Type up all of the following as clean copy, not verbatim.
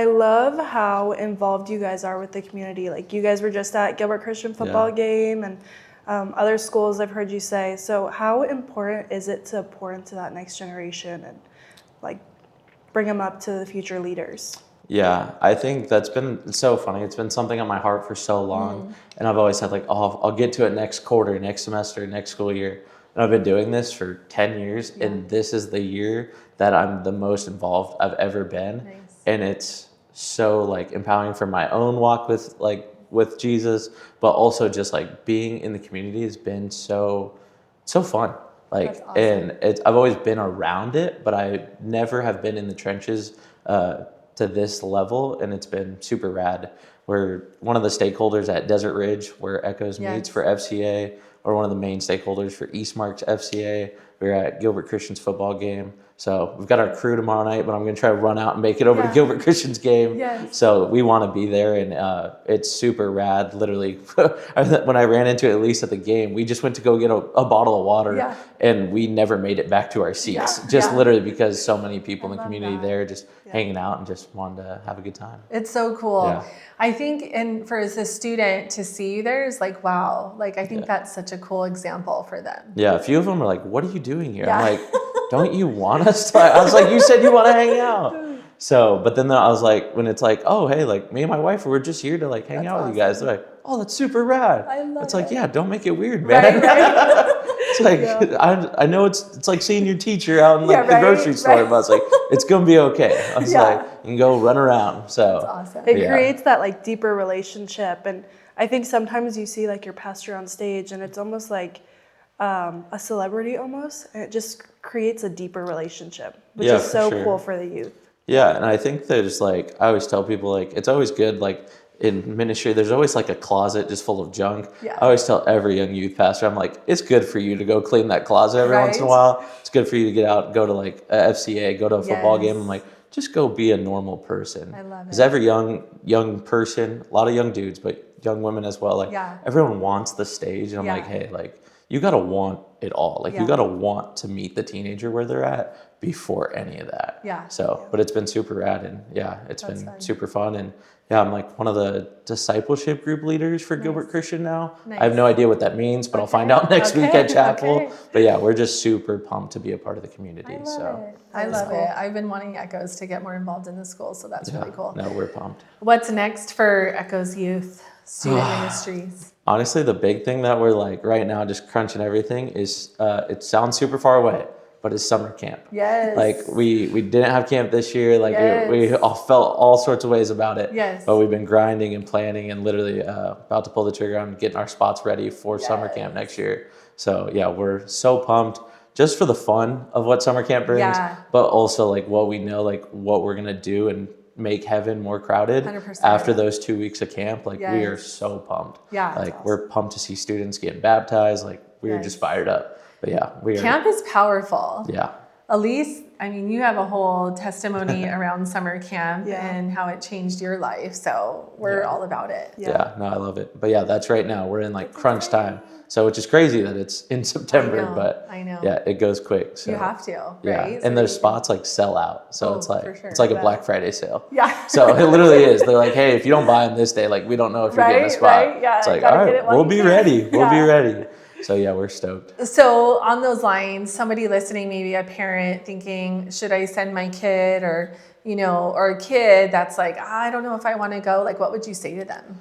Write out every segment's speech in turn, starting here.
I love how involved you guys are with the community. Like, you guys were just at Gilbert Christian football game and other schools I've heard you say. So how important is it to pour into that next generation and like bring them up to the future leaders? Yeah, I think that's been so funny. It's been something on my heart for so long. And I've always said like, oh, I'll get to it next quarter, next semester, next school year. And I've been doing this for 10 years. And this is the year that I'm the most involved I've ever been. Nice. And it's so like empowering for my own walk with Jesus, but also just like being in the community has been so fun. Like, That's awesome. and I've always been around it, but I never have been in the trenches to this level, and it's been super rad. We're one of the stakeholders at Desert Ridge, where Echoes meets for FCA. We're one of the main stakeholders for Eastmark's FCA. We're at Gilbert Christian's football game. So we've got our crew tomorrow night, but I'm going to try to run out and make it over to Gilbert Christian's game. Yes. So we want to be there, and it's super rad. Literally, when I ran into Elise at the game, we just went to go get a bottle of water, and we never made it back to our seats. Just literally because so many people in the community there just hanging out and just wanted to have a good time. It's so cool. Yeah. I think, and for as a student to see you there is like, wow. Like, I think that's such a cool example for them. Yeah, a few of them are like, what are you doing here? I'm like, don't you want us to? I was like, you said you want to hang out. So, but then I was like, when it's like, oh, hey, like me and my wife, we're just here to like hang out with you guys. They're like, oh, that's super rad. I love it's like, it. yeah, don't make it weird, man. Right. It's like, I know it's like seeing your teacher out in like the grocery store, but it's like, it's going to be okay. I was like, you can go run around. So That's awesome. It creates that like deeper relationship. And I think sometimes you see like your pastor on stage and it's almost like a celebrity almost, and it just creates a deeper relationship, which is so cool for the youth. Yeah, and I think there's like, I always tell people like, it's always good like in ministry, there's always like a closet just full of junk. I always tell every young youth pastor, I'm like, it's good for you to go clean that closet every once in a while. It's good for you to get out, go to like a FCA, go to a football game. I'm like, just go be a normal person. I love it. Because every young person, a lot of young dudes, but young women as well, like everyone wants the stage. And I'm like, hey, like, you got to want it all. Like, you got to want to meet the teenager where they're at before any of that. So, but it's been super rad, and it's been fun. Super fun. And I'm like one of the discipleship group leaders for Gilbert Christian now. I have no idea what that means, but I'll find out next week at chapel. But we're just super pumped to be a part of the community. I love it. I've been wanting Echoes to get more involved in the school, so that's really cool. No, we're pumped. What's next for Echoes Youth Student Ministries? Honestly, the big thing that we're like right now, just crunching everything, is it sounds super far away, but it's summer camp. Yes. Like we didn't have camp this year. Like we all felt all sorts of ways about it. Yes. But we've been grinding and planning and literally about to pull the trigger on getting our spots ready for summer camp next year. So we're so pumped just for the fun of what summer camp brings, but also like what we know, like what we're gonna do and make heaven more crowded 100%. after those 2 weeks of camp. Like we are so pumped. Like awesome. We're pumped to see students get baptized. Like we are just fired up. But camp is powerful. Yeah. Elise, I mean, you have a whole testimony around summer camp and how it changed your life. So we're all about it. Yeah, no, I love it. But that's right now. We're in like crunch time. So which is crazy that it's in September, but it goes quick. So you have to, right? And those spots like sell out. So it's like it's like a Black Friday sale. Yeah. So it literally is. They're like, hey, if you don't buy them this day, like we don't know if you're getting a spot. Right? Yeah. It's like, all right, we'll be ready. We'll be ready. So we're stoked. So on those lines, somebody listening, maybe a parent thinking, should I send my kid, or or a kid that's like, I don't know if I want to go. Like, what would you say to them?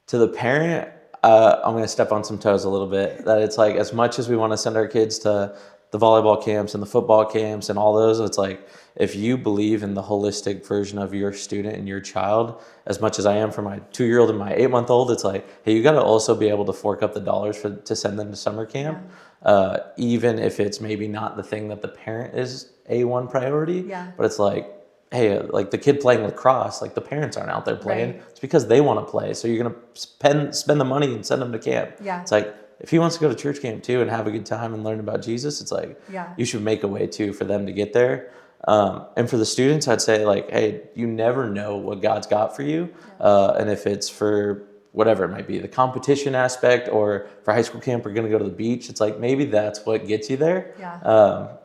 To the parent, I'm going to step on some toes a little bit. That it's like, as much as we want to send our kids to the volleyball camps and the football camps and all those, it's like, if you believe in the holistic version of your student and your child, as much as I am for my 2-year-old and my 8-month-old, it's like, hey, you got to also be able to fork up the dollars to send them to summer camp, even if it's maybe not the thing that the parent is A1 priority. But it's like, hey, like the kid playing lacrosse, like the parents aren't out there playing. It's because they want to play. So you're going to spend the money and send them to camp. It's like, if he wants to go to church camp too and have a good time and learn about Jesus, it's like, you should make a way too for them to get there. And for the students, I'd say like, hey, you never know what God's got for you. And if it's for whatever it might be, the competition aspect, or for high school camp, we're going to go to the beach. It's like, maybe that's what gets you there.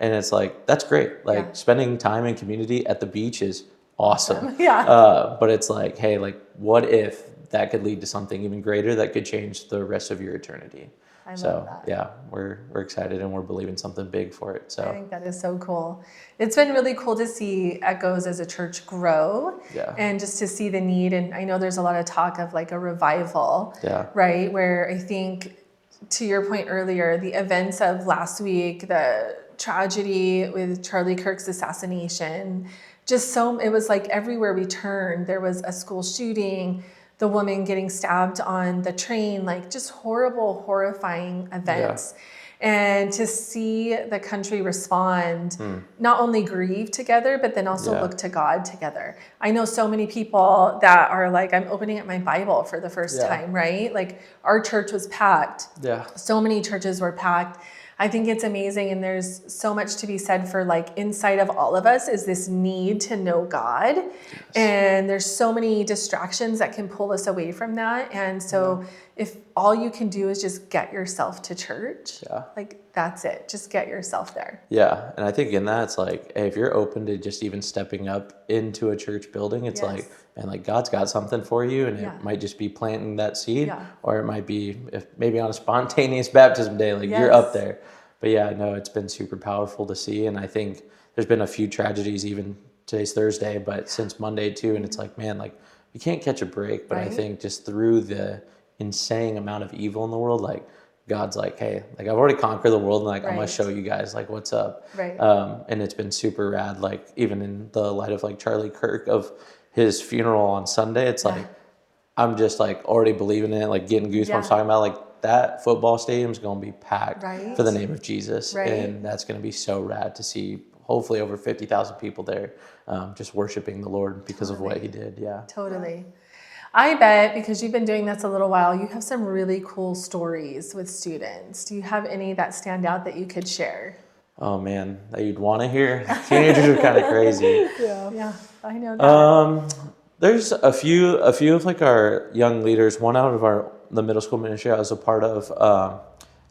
And it's like, that's great. Like spending time in community at the beach is awesome. Yeah. But it's like, hey, like, what if that could lead to something even greater that could change the rest of your eternity? I So love that. yeah, we're excited and we're believing something big for it. I So think that is so cool. It's been really cool to see Echoes as a church grow yeah, and just to see the need. And I know there's a lot of talk of like a revival, yeah, right? Where I think, to your point earlier, the events of last week, the tragedy with Charlie Kirk's assassination, it was like everywhere we turned, there was a school shooting, the woman getting stabbed on the train, like just horrible, horrifying events. And to see the country respond, not only grieve together, but then also Yeah. look to God together. I know so many people that are like, I'm opening up my Bible for the first Yeah. time, right? Like our church was packed. yeah, So many churches were packed. I think it's amazing. And there's so much to be said for like inside of all of us is this need to know God. And there's so many distractions that can pull us away from that. And so if all you can do is just get yourself to church, like that's it. Just get yourself there. yeah. And I think in that, it's like, hey, if you're open to just even stepping up into a church building, it's like, man, like God's got something for you, and it might just be planting that seed, or it might be maybe on a spontaneous baptism day, like you're up there. But yeah, no, it's been super powerful to see, and I think there's been a few tragedies, even today's Thursday, but since Monday too, and it's like, man, like you can't catch a break. But I think just through the insane amount of evil in the world, like God's like, hey, like I've already conquered the world, and like I'm gonna show you guys like what's up. And it's been super rad. Like even in the light of like Charlie Kirk of his funeral on Sunday, it's like I'm just like already believing in it, like getting goosebumps talking about like that football stadium's gonna be packed for the name of Jesus, and that's gonna be so rad to see. Hopefully over 50,000 people there, just worshiping the Lord because of what He did. Yeah. Totally. I bet because you've been doing this a little while, you have some really cool stories with students. Do you have any that stand out that you could share? Oh man, that you'd want to hear. Teenagers are kind of crazy. Yeah, I know that. There's a few of like our young leaders. One out of the middle school ministry I was a part of.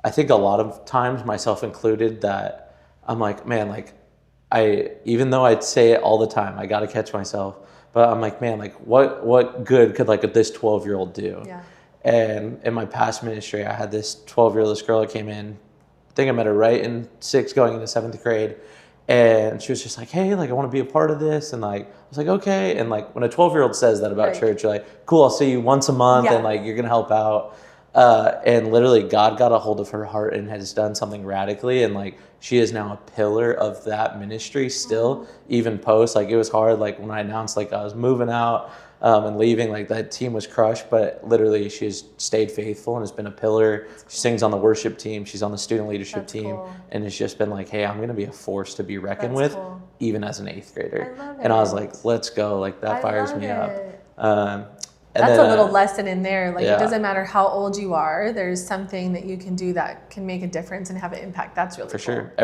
I think a lot of times, myself included, that I'm like, man, like even though I'd say it all the time, I got to catch myself. But I'm like, man, like what good could like this 12-year-old do? Yeah. And in my past ministry, I had this 12-year-old, this girl that came in. I think I met her right in 6th going into 7th grade. And she was just like, hey, like I want to be a part of this. And like, I was like, okay. And like when a 12-year-old says that about church, you're like, cool, I'll see you once a month and like you're going to help out. And literally God got a hold of her heart and has done something radically. And like, she is now a pillar of that ministry still, even post. Like it was hard. Like when I announced like I was moving out and leaving, like that team was crushed, but literally she's stayed faithful and has been a pillar. She sings on the worship team. She's on the student leadership team. And it's just been like, hey, I'm going to be a force to be reckoned with, even as an 8th grader. And I was like, let's go. Like that fires me up. That's a little lesson in there. Like Yeah. it doesn't matter how old you are. There's something that you can do that can make a difference and have an impact. That's really For cool. sure.